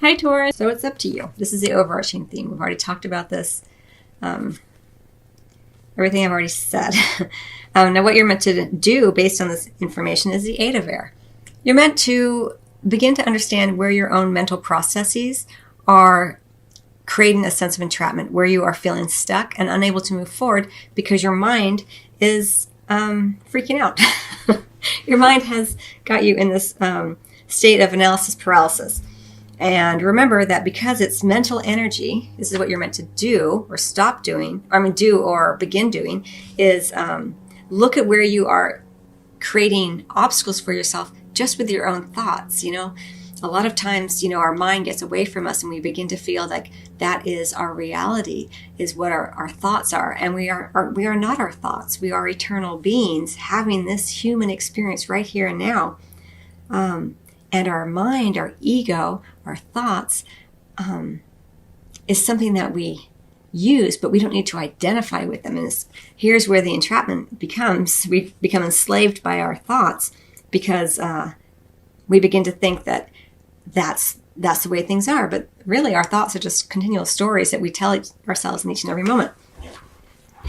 Hi, Taurus. So it's up to you. This is the overarching theme. We've already talked about this. Everything I've already said. Now what you're meant to do based on this information is the 8 of air. You're meant to begin to understand where your own mental processes are creating a sense of entrapment, where you are feeling stuck and unable to move forward because your mind is freaking out. Your mind has got you in this state of analysis paralysis. And remember that because it's mental energy, this is what you're meant to do or stop doing, do or begin doing, is look at where you are creating obstacles for yourself just with your own thoughts. A lot of times, our mind gets away from us and we begin to feel like that is our reality, is what our thoughts are. And we are not our thoughts. We are eternal beings having this human experience right here and now. And our mind, our ego, our thoughts is something that we use, but we don't need to identify with them. And here's where the entrapment becomes. We become enslaved by our thoughts because we begin to think that that's the way things are. But really, our thoughts are just continual stories that we tell ourselves in each and every moment.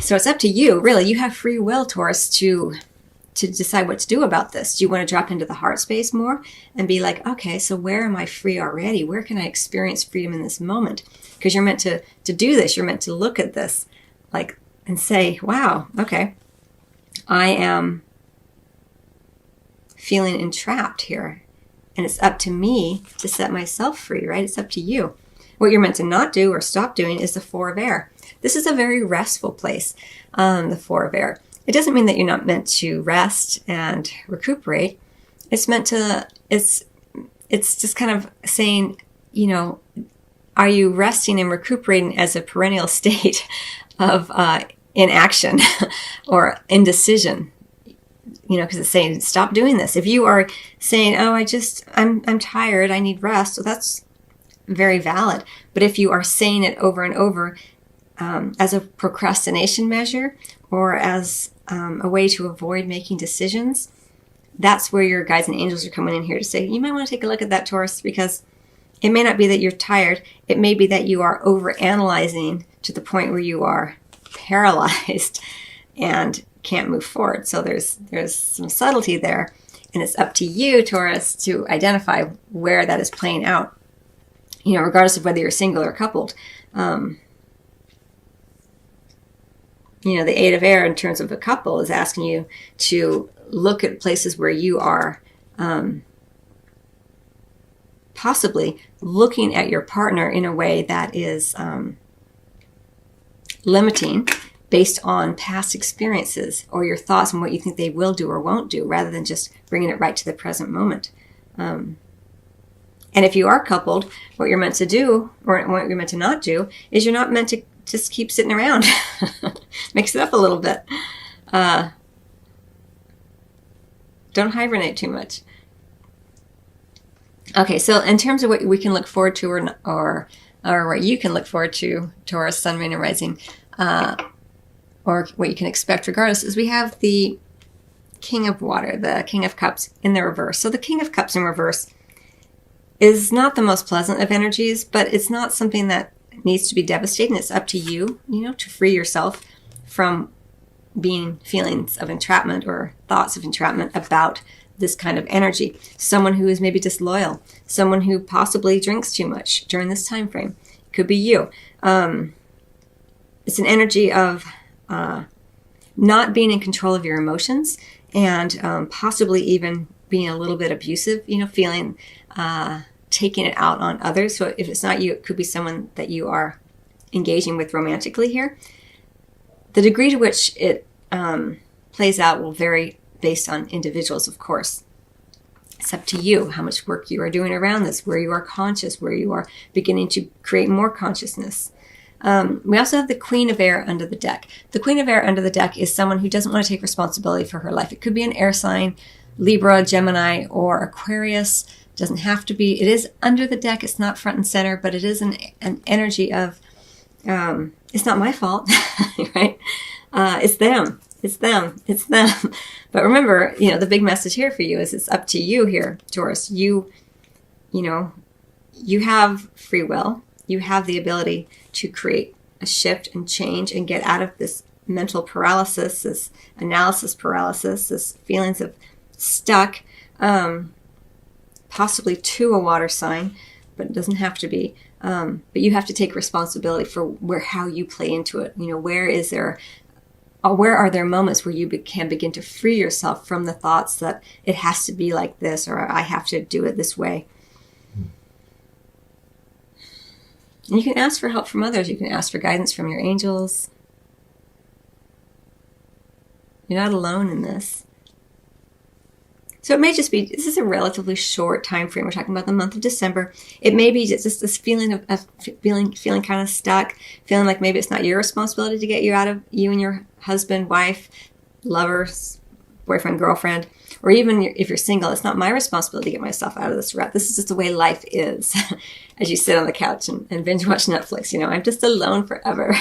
So it's up to you, really. You have free will, Taurus, to decide what to do about this. Do you want to drop into the heart space more and be like, okay, so where am I free already? Where can I experience freedom in this moment? Because you're meant to do this. You're meant to look at this and say, wow, okay, I am feeling entrapped here. And it's up to me to set myself free, right? It's up to you. What you're meant to not do or stop doing is the 4 of air. This is a very restful place, the 4 of air. It doesn't mean that you're not meant to rest and recuperate. It's meant to, it's just kind of saying, are you resting and recuperating as a perennial state of inaction or indecision? Because it's saying, stop doing this. If you are saying, oh, I'm tired, I need rest, so that's very valid. But if you are saying it over and over as a procrastination measure or as a way to avoid making decisions, that's where your guides and angels are coming in here to say, you might want to take a look at that, Taurus, because it may not be that you're tired. It may be that you are overanalyzing to the point where you are paralyzed and can't move forward. So there's some subtlety there, and it's up to you, Taurus, to identify where that is playing out, regardless of whether you're single or coupled. The 8 of air in terms of a couple is asking you to look at places where you are possibly looking at your partner in a way that is limiting based on past experiences or your thoughts and what you think they will do or won't do, rather than just bringing it right to the present moment. And if you are coupled, what you're meant to do or what you're meant to not do is you're not meant to just keep sitting around. Mix it up a little bit. Don't hibernate too much. Okay, so in terms of what we can look forward to or what you can look forward to, Taurus, Sun, Moon, and Rising, or what you can expect regardless, is we have the King of Water, the King of Cups in the reverse. So the King of Cups in reverse is not the most pleasant of energies, but it's not something that needs to be devastating. It's up to you, to free yourself from being feelings of entrapment or thoughts of entrapment about this kind of energy. Someone who is maybe disloyal, someone who possibly drinks too much during this time frame. It could be you. It's an energy of not being in control of your emotions and possibly even being a little bit abusive, feeling taking it out on others. So if it's not you, it could be someone that you are engaging with romantically here. The degree to which it plays out will vary based on individuals, of course. It's up to you how much work you are doing around this, where you are conscious, where you are beginning to create more consciousness. We also have the Queen of Air under the deck. The Queen of Air under the deck is someone who doesn't want to take responsibility for her life. It could be an air sign, Libra, Gemini, or Aquarius. Doesn't have to be. It is under the deck. It's not front and center, but it is an energy of, it's not my fault, right? It's them. It's them. It's them. But remember, the big message here for you is it's up to you here, Taurus. You you have free will. You have the ability to create a shift and change and get out of this mental paralysis, this analysis paralysis, this feelings of stuck, possibly to a water sign, but it doesn't have to be. But you have to take responsibility for how you play into it. Where are there moments where you can begin to free yourself from the thoughts that it has to be like this, or I have to do it this way. And you can ask for help from others. You can ask for guidance from your angels. You're not alone in this. So it may just be, this is a relatively short time frame. We're talking about the month of December. It may be just this feeling of feeling kind of stuck, feeling like maybe it's not your responsibility to get you out of, you and your husband, wife, lover, boyfriend, girlfriend, or even if you're single, it's not my responsibility to get myself out of this rut. This is just the way life is. As you sit on the couch and binge watch Netflix, I'm just alone forever,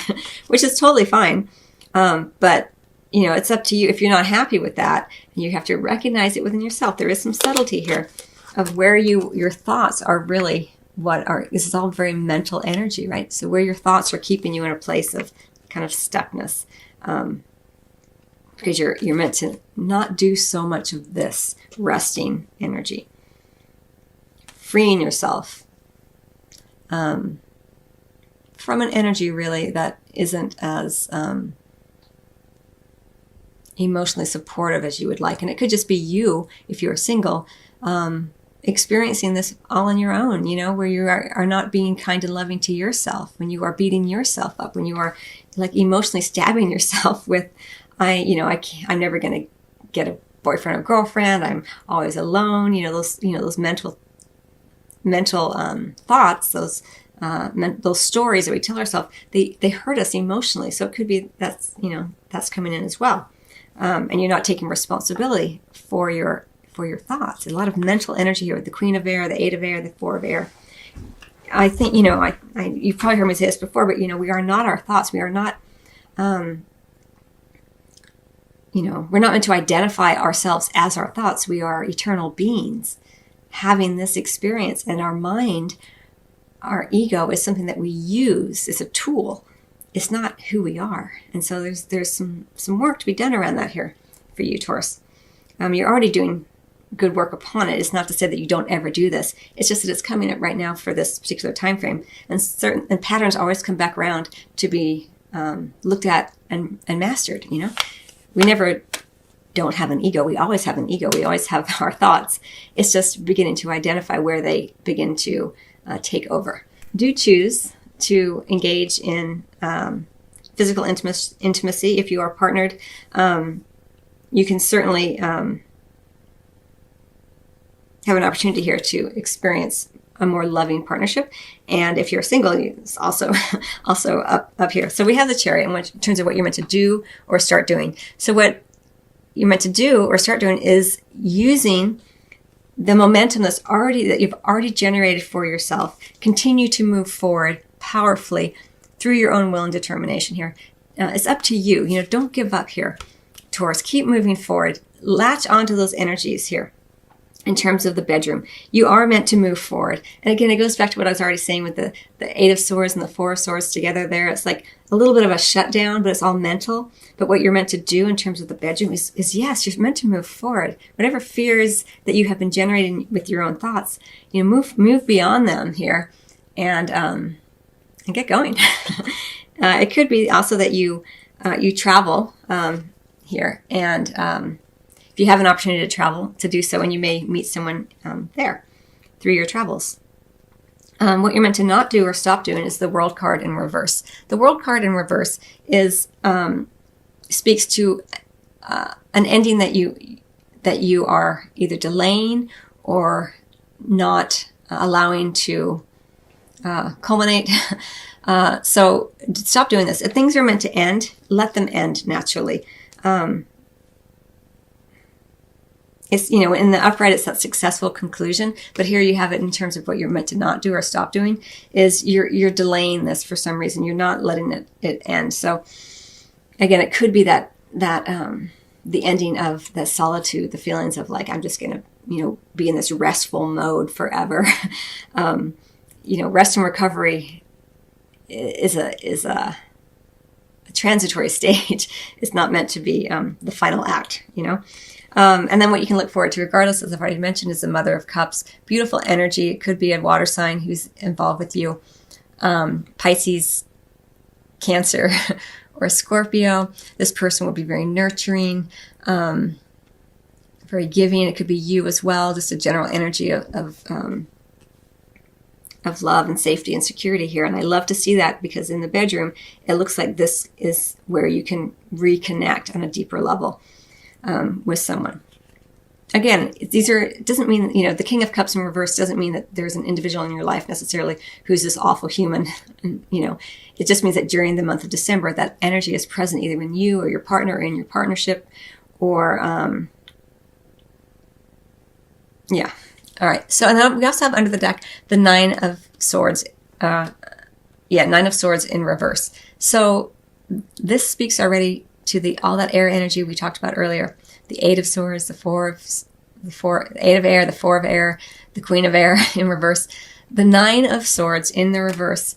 which is totally fine. But it's up to you. If you're not happy with that, you have to recognize it within yourself. There is some subtlety here of where your thoughts are really this is all very mental energy, right? So where your thoughts are keeping you in a place of kind of stuckness, because you're meant to not do so much of this resting energy, freeing yourself from an energy really that isn't as emotionally supportive as you would like. And it could just be you, if you're single, experiencing this all on your own, where you are not being kind and loving to yourself, when you are beating yourself up, when you are like emotionally stabbing yourself with, I'm never going to get a boyfriend or girlfriend. I'm always alone. Those mental thoughts, those stories that we tell ourselves, they hurt us emotionally. So it could be that's coming in as well. And you're not taking responsibility for your thoughts. A lot of mental energy here with the Queen of Air, the Eight of Air, the Four of Air. I think, you've probably heard me say this before, but, we are not our thoughts. We are not, we're not meant to identify ourselves as our thoughts. We are eternal beings having this experience, and our mind, our ego is something that we use. It's a tool. It's not who we are. And so there's some work to be done around that here for you, Taurus. You're already doing good work upon it. It's not to say that you don't ever do this. It's just that it's coming up right now for this particular time frame. And certain patterns always come back around to be looked at and mastered. We never don't have an ego. We always have an ego. We always have our thoughts. It's just beginning to identify where they begin to take over. Do choose to engage in physical intimacy if you are partnered. You can certainly have an opportunity here to experience a more loving partnership. And if you're single, it's also up here. So we have the Chariot in terms of what you're meant to do or start doing. So what you're meant to do or start doing is using the momentum that you've already generated for yourself. Continue to move forward powerfully through your own will and determination here. It's up to you. Don't give up here, Taurus. Keep moving forward. Latch onto those energies here. In terms of the bedroom, you are meant to move forward. And again, it goes back to what I was already saying with the Eight of Swords and the Four of Swords together there. It's like a little bit of a shutdown, but it's all mental. But what you're meant to do in terms of the bedroom is yes, you're meant to move forward. Whatever fears that you have been generating with your own thoughts, move beyond them here and get going. It could be also that you travel here, and if you have an opportunity to travel, to do so, and you may meet someone there through your travels. What you're meant to not do or stop doing is the World card in reverse. The World card in reverse speaks to an ending that you are either delaying or not allowing to culminate. So stop doing this. If things are meant to end, let them end naturally. It's, in the upright, it's that successful conclusion. But here you have it in terms of what you're meant to not do or stop doing is you're delaying this for some reason. You're not letting it end. So again, it could be that the ending of the solitude, the feelings of like, I'm just going to, be in this restful mode forever. rest and recovery is a transitory stage. It's not meant to be the final act, And then what you can look forward to, regardless, as I've already mentioned, is the Mother of Cups. Beautiful energy. It could be a water sign who's involved with you. Pisces, Cancer, or Scorpio. This person will be very nurturing, very giving. It could be you as well. Just a general energy of love and safety and security here. And I love to see that, because in the bedroom, it looks like this is where you can reconnect on a deeper level with someone. Again, it doesn't mean, the King of Cups in reverse doesn't mean that there's an individual in your life necessarily who's this awful human. It just means that during the month of December, that energy is present either in you or your partner or in your partnership, or, yeah. All right. So, and then we also have under the deck the Nine of Swords. Nine of Swords in reverse. So this speaks already to all that air energy we talked about earlier. The Eight of Swords, Eight of Air, the Four of Air, the Queen of Air in reverse. The Nine of Swords in the reverse.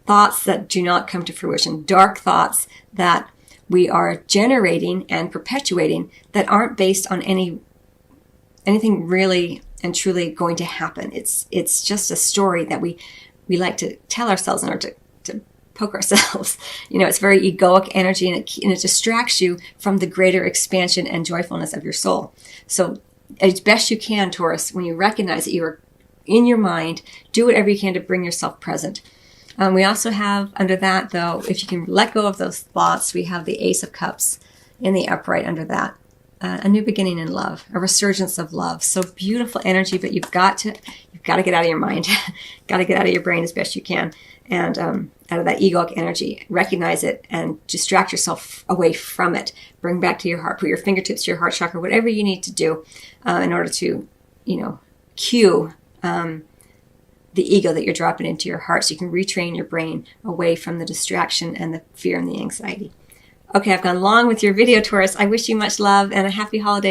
Thoughts that do not come to fruition. Dark thoughts that we are generating and perpetuating that aren't based on anything really and truly going to happen. It's just a story that we like to tell ourselves in order to poke ourselves. It's very egoic energy, and it distracts you from the greater expansion and joyfulness of your soul. So as best you can, Taurus, when you recognize that you are in your mind, do whatever you can to bring yourself present. We also have under that, though, if you can let go of those thoughts, we have the Ace of Cups in the upright under that. A new beginning in love, a resurgence of love. So beautiful energy, but you've got to get out of your mind, got to get out of your brain as best you can, and out of that egoic energy, recognize it and distract yourself away from it. Bring back to your heart, put your fingertips to your heart chakra, whatever you need to do in order to, cue the ego that you're dropping into your heart, so you can retrain your brain away from the distraction and the fear and the anxiety. Okay, I've gone long with your video, Taurus. I wish you much love and a happy holiday.